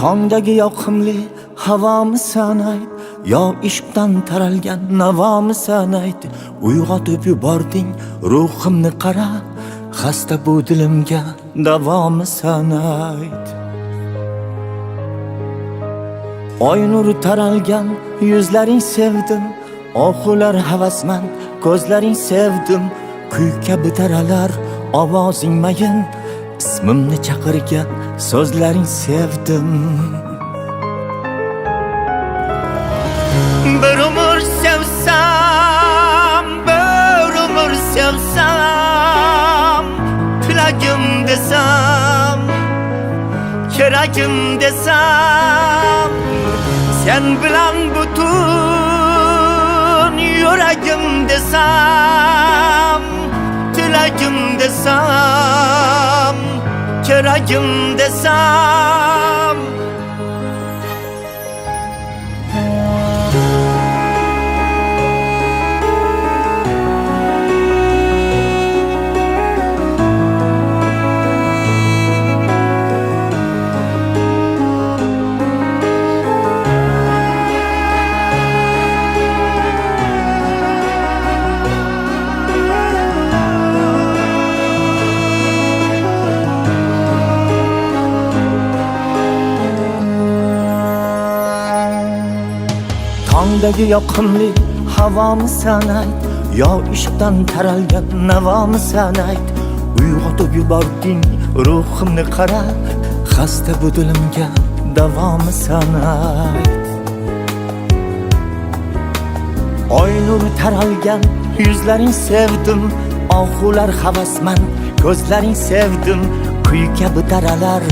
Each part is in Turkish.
Tongdagi yoqimli havomisan ayt, yo ishqdan taralgan navomisan ayt. Uyg'otib yubording ruhimni qara, xasta bu dilimga davomisan ayt. Oy nuri taralgan yuzlaring sevdim, oxular havasman ko'zlaring sevdim. Kuy kabi taralar ovozing mayin, ismimni chaqirgan so'zlaring sevdim. Bir umr sevsam, bir umr sevsam, tilagim desam, keragim desam, sen bilan butun yuragim desam, tilagim desam, keragim desam. Tongdagi yoqimli havomisan ayt, yo ishqdan taralgan navomisan ayt. Uyg'otib yubording ruhimni qara, xasta bu dilimga davomisan ayt. Oy nuri taralgan yuzlaring sevdim, oxular havasman ko'zlaring sevdim. Kuy kabi taralar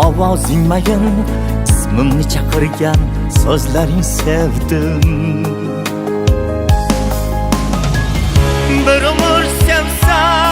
ovozing mayin, ismimni chaqirgan so'zlaring sevdim. Bir umr sevsam,